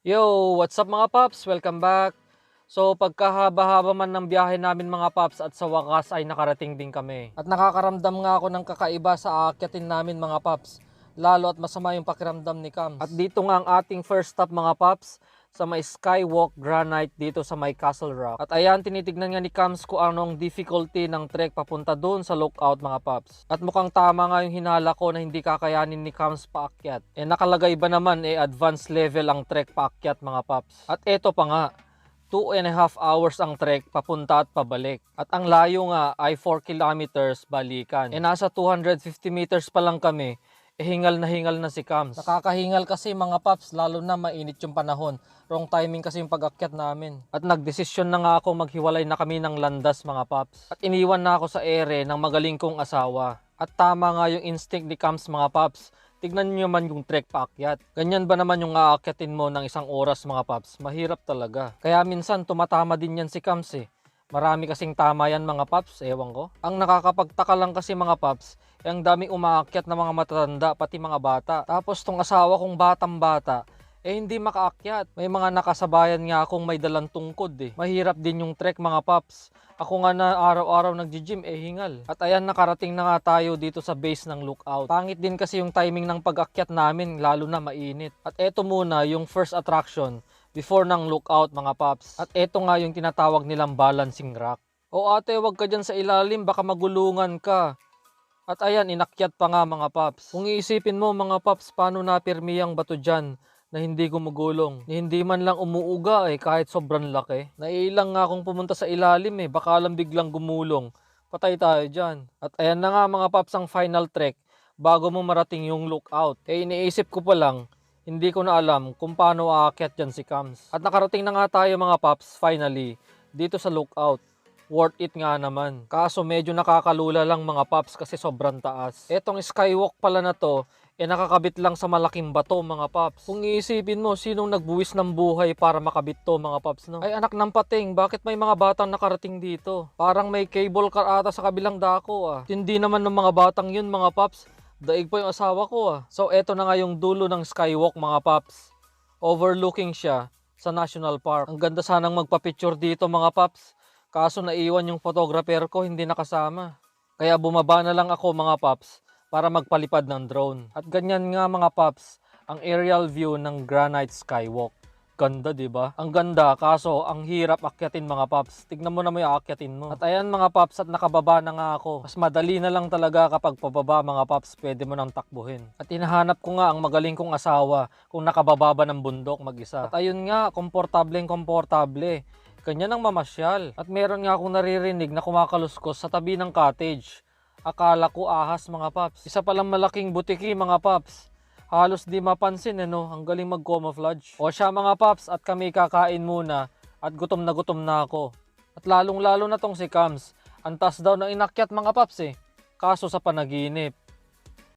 Yo, what's up mga paps? Welcome back. So pagkahaba-haba man ng biyahe namin mga paps at sa wakas ay nakarating din kami. At nakakaramdam nga ako ng kakaiba sa aakyatin namin mga paps. Lalo at masama yung pakiramdam ni Kams. At dito nga ang ating first stop mga paps sa may Skywalk Granite dito sa may Castle Rock. At ayan, tinitignan nga ni Kams kung anong difficulty ng trek papunta doon sa lookout mga paps. At mukhang tama nga yung hinala ko na hindi kakayanin ni Kams paakyat. Nakalagay ba naman advanced level ang trek paakyat mga paps. At eto pa nga, 2.5 hours ang trek papunta at pabalik. At ang layo nga ay 4 kilometers balikan. Nasa 250 meters pa lang kami, hingal na si Kams. Nakakahingal kasi mga paps, lalo na mainit yung panahon. Wrong timing kasi yung pag-akyat namin. At nagdesisyon na nga ako maghiwalay na kami ng landas mga paps. At iniwan na ako sa ere ng magaling kong asawa. At tama nga yung instinct ni Kams mga paps. Tignan nyo naman yung trek paakyat. Ganyan ba naman yung aakyatin mo ng isang oras mga paps? Mahirap talaga. Kaya minsan tumatama din yan si Kams eh. Marami kasing tama yan mga paps, ewan ko. Ang nakakapagtaka lang kasi mga paps, ang daming umaakyat na mga matatanda, pati mga bata. Tapos tong asawa kong batang-bata, hindi makaakyat. May mga nakasabayan nga akong may dalang tungkod eh. Mahirap din yung trek mga paps. Ako nga na araw-araw nagji-gym hingal. At ayan, nakarating na nga tayo dito sa base ng lookout. Pangit din kasi yung timing ng pag-akyat namin, lalo na mainit. At eto muna yung first attraction before ng lookout mga paps. At eto nga yung tinatawag nilang balancing rock. O ate, wag ka dyan sa ilalim, baka magulungan ka. At ayan, inakyat pa nga mga paps. Kung iisipin mo mga paps, paano napirmi ang bato dyan na hindi gumugulong? Hindi man lang umuuga kahit sobrang laki. Naiilang nga akong pumunta sa ilalim baka lang biglang gumulong. Patay tayo dyan. At ayan na nga mga paps ang final trek bago mo marating yung lookout. Iniisip ko pa lang, hindi ko na alam kung paano aakyat dyan si Kams. At nakarating na nga tayo mga paps finally dito sa lookout. Worth it nga naman. Kaso medyo nakakalula lang mga paps kasi sobrang taas. Etong skywalk pala na to, nakakabit lang sa malaking bato mga paps. Kung iisipin mo, sinong nagbuwis ng buhay para makabit to mga paps, no? Ay anak ng pating, bakit may mga batang nakarating dito? Parang may cable car ata sa kabilang dako ah. Hindi naman ng mga batang yun mga paps. Daig pa yung asawa ko ah. So eto na nga yung dulo ng skywalk mga paps. Overlooking siya sa National Park. Ang ganda sanang magpa-picture dito mga paps. Kaso naiwan yung photographer ko, hindi nakasama. Kaya bumaba na lang ako mga paps para magpalipad ng drone. At ganyan nga mga paps, ang aerial view ng Granite Skywalk. Ganda 'di ba? Ang ganda, kaso ang hirap akyatin mga paps. Tignan mo na mo yung akyatin mo. At ayan mga paps, at nakababa na nga ako. Mas madali na lang talaga kapag pababa mga paps, pwede mo nang takbuhin. At hinahanap ko nga ang magaling kong asawa kung nakababa ba ng bundok mag-isa. At ayun nga, komportable. Ganyan ang mamasyal. At meron nga akong naririnig na kumakaluskos sa tabi ng cottage. Akala ko ahas mga paps. Isa palang malaking butiki mga paps. Halos di mapansin Ang galing mag-camouflage. O siya mga paps, at kami kakain muna. At gutom na ako. At lalong lalo na tong si Kams. Antas daw na inakyat mga paps Kaso sa panaginip.